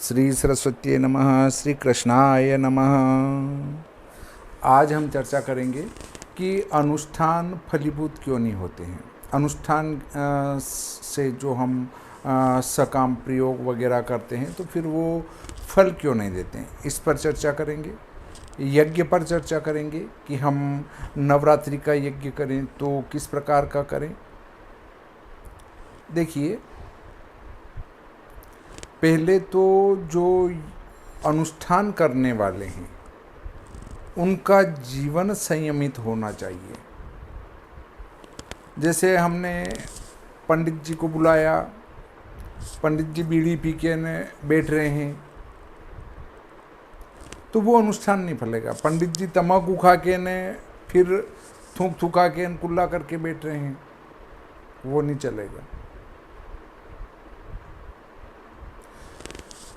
श्री सरस्वती नमः, श्री कृष्णाय नमः। आज हम चर्चा करेंगे कि अनुष्ठान फलीभूत क्यों नहीं होते हैं। अनुष्ठान से जो हम सकाम प्रयोग वगैरह करते हैं तो फिर वो फल क्यों नहीं देते हैं, इस पर चर्चा करेंगे। यज्ञ पर चर्चा करेंगे कि हम नवरात्रि का यज्ञ करें तो किस प्रकार का करें। देखिए, पहले तो जो अनुष्ठान करने वाले हैं उनका जीवन संयमित होना चाहिए। जैसे हमने पंडित जी को बुलाया, पंडित जी बीड़ी पी के ने बैठ रहे हैं तो वो अनुष्ठान नहीं फलेगा। पंडित जी तम्बाकू खा के ने फिर थूक थूका के कुल्ला करके बैठ रहे हैं, वो नहीं चलेगा।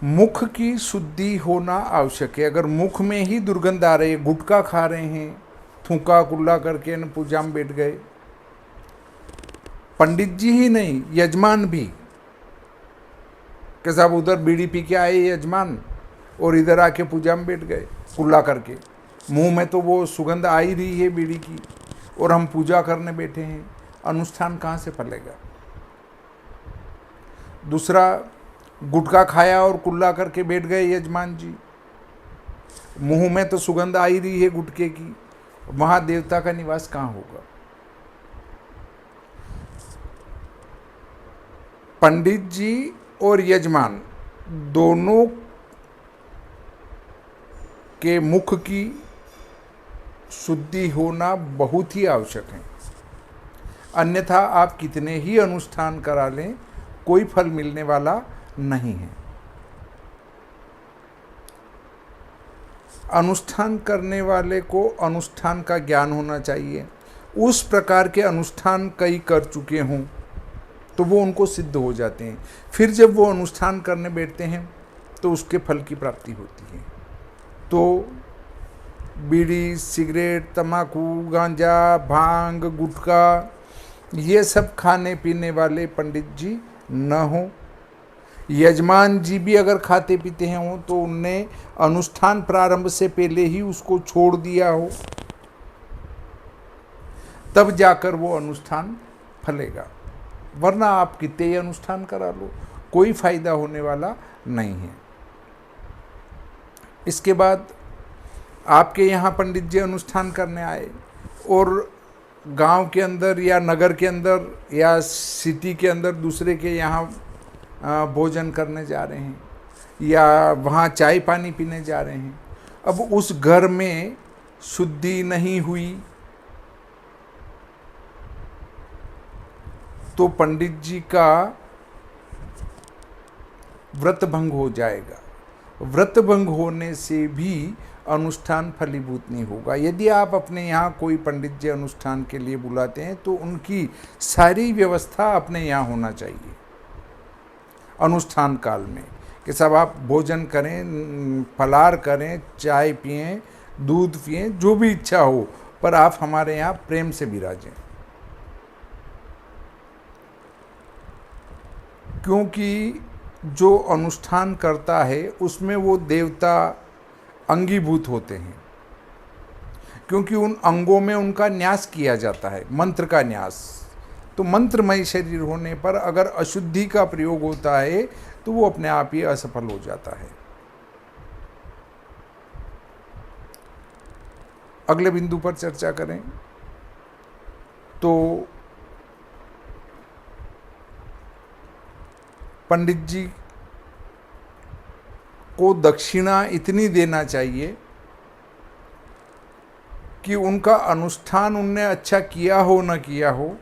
मुख की शुद्धि होना आवश्यक है। अगर मुख में ही दुर्गंध आ रही है, गुटखा खा रहे हैं, थूका कुल्ला करके न पूजा में बैठ गए, पंडित जी ही नहीं यजमान भी, कि साहब उधर बीड़ी पी के आए यजमान और इधर आके पूजा में बैठ गए कुल्ला करके, मुंह में तो वो सुगंध आ ही रही है बीड़ी की और हम पूजा करने बैठे हैं, अनुष्ठान कहाँ से फलेगा। दूसरा, गुटखा खाया और कुल्ला करके बैठ गए यजमान जी, मुंह में तो सुगंध आ ही रही है गुटके की, वहां देवता का निवास कहाँ होगा। पंडित जी और यजमान दोनों के मुख की शुद्धि होना बहुत ही आवश्यक है, अन्यथा आप कितने ही अनुष्ठान करा लें कोई फल मिलने वाला नहीं है। अनुष्ठान करने वाले को अनुष्ठान का ज्ञान होना चाहिए। उस प्रकार के अनुष्ठान कई कर चुके हों तो वो उनको सिद्ध हो जाते हैं, फिर जब वो अनुष्ठान करने बैठते हैं तो उसके फल की प्राप्ति होती है। तो बीड़ी, सिगरेट, तम्बाकू, गांजा, भांग, गुटखा, ये सब खाने पीने वाले पंडित जी न हों। यजमान जी भी अगर खाते पीते हैं हो तो उनने अनुष्ठान प्रारंभ से पहले ही उसको छोड़ दिया हो, तब जाकर वो अनुष्ठान फलेगा, वरना आप कितने ही अनुष्ठान करा लो कोई फायदा होने वाला नहीं है। इसके बाद आपके यहाँ पंडित जी अनुष्ठान करने आए और गांव के अंदर या नगर के अंदर या सिटी के अंदर दूसरे के यहाँ भोजन करने जा रहे हैं या वहाँ चाय पानी पीने जा रहे हैं। अब उस घर में शुद्धि नहीं हुई तो पंडित जी का व्रत भंग हो जाएगा। व्रत भंग होने से भी अनुष्ठान फलीभूत नहीं होगा। यदि आप अपने यहाँ कोई पंडित जी अनुष्ठान के लिए बुलाते हैं तो उनकी सारी व्यवस्था अपने यहाँ होना चाहिए अनुष्ठान काल में, कि सब आप भोजन करें, फलार करें, चाय पिएं, दूध पिएं, जो भी इच्छा हो, पर आप हमारे यहाँ प्रेम से विराजें। क्योंकि जो अनुष्ठान करता है उसमें वो देवता अंगीभूत होते हैं, क्योंकि उन अंगों में उनका न्यास किया जाता है, मंत्र का न्यास। तो मंत्रमय शरीर होने पर अगर अशुद्धि का प्रयोग होता है तो वो अपने आप ही असफल हो जाता है। अगले बिंदु पर चर्चा करें तो पंडित जी को दक्षिणा इतनी देना चाहिए कि उनका अनुष्ठान उनने अच्छा किया हो न किया हो,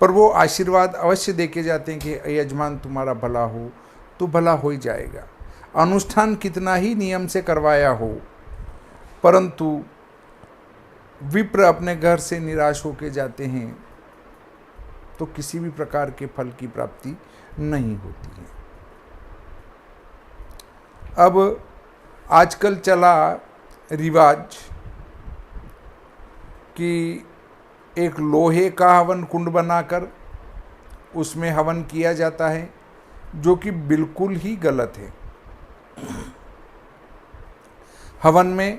पर वो आशीर्वाद अवश्य देके जाते हैं कि यजमान तुम्हारा भला हो, तो भला हो ही जाएगा। अनुष्ठान कितना ही नियम से करवाया हो, परंतु विप्र अपने घर से निराश होके जाते हैं तो किसी भी प्रकार के फल की प्राप्ति नहीं होती है। अब आजकल चला रिवाज कि एक लोहे का हवन कुंड बनाकर उसमें हवन किया जाता है, जो कि बिल्कुल ही गलत है। हवन में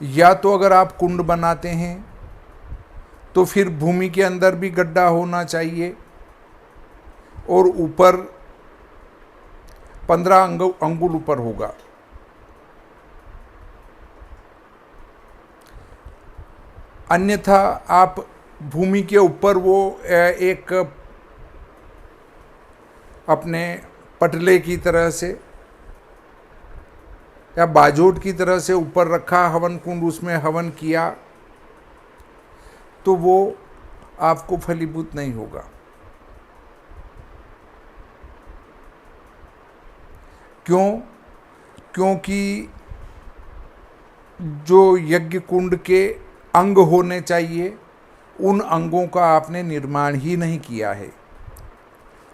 या तो अगर आप कुंड बनाते हैं तो फिर भूमि के अंदर भी गड्ढा होना चाहिए और ऊपर 15 अंगुल ऊपर होगा। अन्यथा आप भूमि के ऊपर वो एक अपने पटले की तरह से या बाजोट की तरह से ऊपर रखा हवन कुंड, उसमें हवन किया तो वो आपको फलीभूत नहीं होगा। क्यों? क्योंकि जो यज्ञ कुंड के अंग होने चाहिए उन अंगों का आपने निर्माण ही नहीं किया है।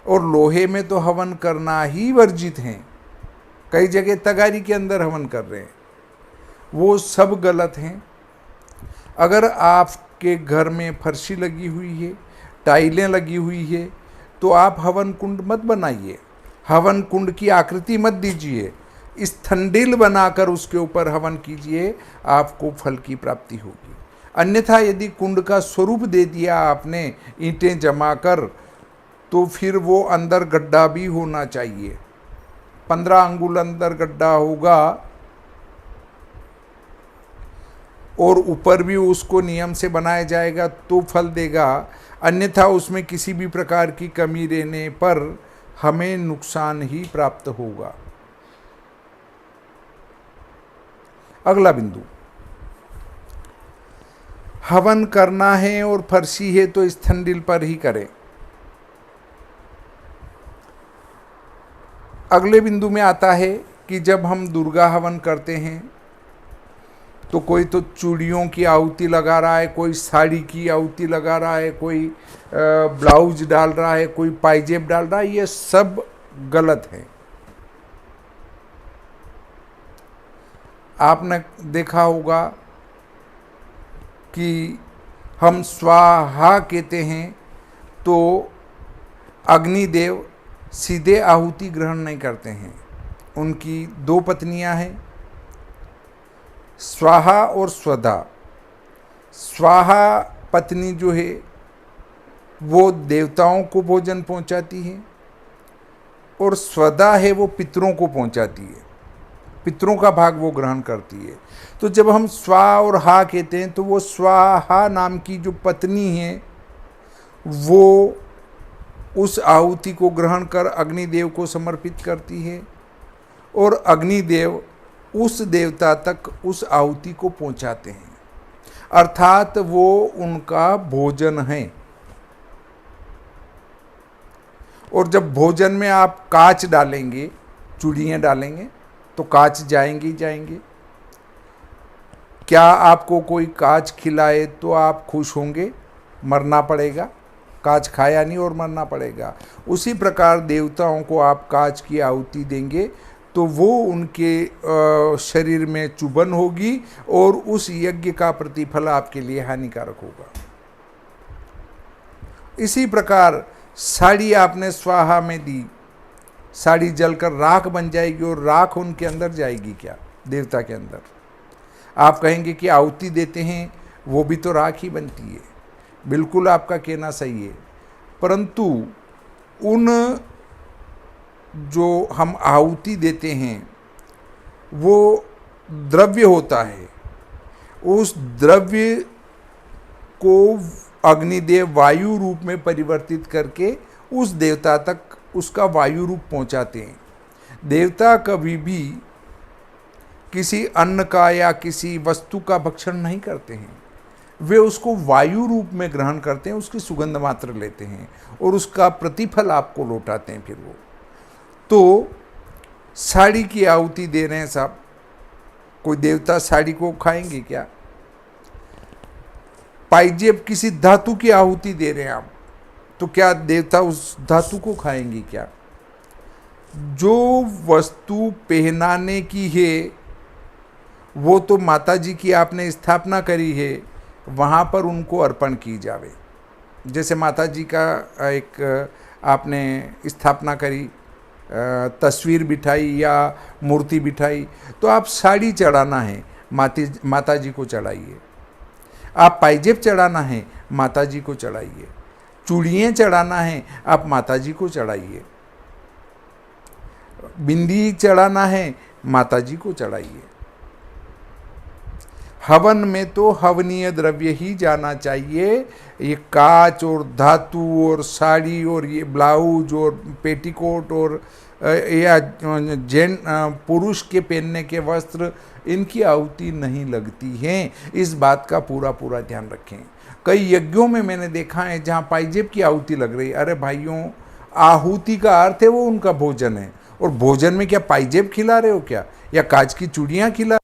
और लोहे में तो हवन करना ही वर्जित है। कई जगह तगारी के अंदर हवन कर रहे हैं, वो सब गलत हैं। अगर आपके घर में फर्शी लगी हुई है, टाइलें लगी हुई है, तो आप हवन कुंड मत बनाइए, हवन कुंड की आकृति मत दीजिए, स्थंडिल बनाकर उसके ऊपर हवन कीजिए, आपको फल की प्राप्ति होगी। अन्यथा यदि कुंड का स्वरूप दे दिया आपने ईंटें जमा कर, तो फिर वो अंदर गड्ढा भी होना चाहिए। 15 अंगुल अंदर गड्ढा होगा और ऊपर भी उसको नियम से बनाया जाएगा तो फल देगा। अन्यथा उसमें किसी भी प्रकार की कमी रहने पर हमें नुकसान ही प्राप्त होगा। अगला बिंदु, हवन करना है और फर्शी है तो स्थंडिल पर ही करें। अगले बिंदु में आता है कि जब हम दुर्गा हवन करते हैं तो कोई तो चूड़ियों की आहुति लगा रहा है, कोई साड़ी की आहुति लगा रहा है, कोई ब्लाउज डाल रहा है, कोई पायजेब डाल रहा है। ये सब गलत है। आपने देखा होगा कि हम स्वाहा कहते हैं तो अग्निदेव सीधे आहुति ग्रहण नहीं करते हैं। उनकी 2 पत्नियां हैं, स्वाहा और स्वधा। स्वाहा पत्नी जो है वो देवताओं को भोजन पहुंचाती है और स्वधा है वो पितरों को पहुंचाती है, पितरों का भाग वो ग्रहण करती है। तो जब हम स्वा और हा कहते हैं तो वो स्वाहा नाम की जो पत्नी है वो उस आहुति को ग्रहण कर अग्निदेव को समर्पित करती है और अग्निदेव उस देवता तक उस आहुति को पहुंचाते हैं, अर्थात वो उनका भोजन है। और जब भोजन में आप कांच डालेंगे, चूड़ियाँ डालेंगे तो कांच जाएंगे ही जाएंगे। क्या आपको कोई कांच खिलाए तो आप खुश होंगे? मरना पड़ेगा। कांच खाया नहीं और मरना पड़ेगा। उसी प्रकार देवताओं को आप कांच की आहुति देंगे तो वो उनके शरीर में चुभन होगी और उस यज्ञ का प्रतिफल आपके लिए हानिकारक होगा। इसी प्रकार साड़ी आपने स्वाहा में दी, साड़ी जलकर राख बन जाएगी और राख उनके अंदर जाएगी क्या? देवता के अंदर। आप कहेंगे कि आहुति देते हैं वो भी तो राख ही बनती है। बिल्कुल आपका कहना सही है, परंतु उन जो हम आहुति देते हैं वो द्रव्य होता है। उस द्रव्य को अग्निदेव वायु रूप में परिवर्तित करके उस देवता तक उसका वायु रूप पहुंचाते हैं। देवता कभी भी किसी अन्न का या किसी वस्तु का भक्षण नहीं करते हैं, वे उसको वायु रूप में ग्रहण करते हैं, उसकी सुगंध मात्र लेते हैं और उसका प्रतिफल आपको लौटाते हैं। फिर वो तो साड़ी की आहुति दे रहे हैं साहब, कोई देवता साड़ी को खाएंगे क्या? पाइजेब किसी धातु की आहुति दे रहे हैं आप, तो क्या देवता उस धातु को खाएंगे क्या? जो वस्तु पहनाने की है वो तो माता जी की आपने स्थापना करी है, वहाँ पर उनको अर्पण की जावे। जैसे माता जी का एक आपने स्थापना करी तस्वीर बिठाई या मूर्ति बिठाई, तो आप साड़ी चढ़ाना है माता जी को चढ़ाइए। आप पायजेब चढ़ाना है माता जी को चढ़ाइए। चूड़ियाँ चढ़ाना है आप माता जी को चढ़ाइए। बिंदी चढ़ाना है माता जी को चढ़ाइए। हवन में तो हवनीय द्रव्य ही जाना चाहिए। ये कांच और धातु और साड़ी और ये ब्लाउज और पेटीकोट और या पुरुष के पहनने के वस्त्र, इनकी आहुति नहीं लगती है। इस बात का पूरा पूरा ध्यान रखें। कई यज्ञों में मैंने देखा है जहाँ पायजेब की आहुति लग रही। अरे भाइयों, आहुति का अर्थ है वो उनका भोजन है, और भोजन में क्या पायजेब खिला रहे हो क्या, या कांच की चूड़ियाँ खिला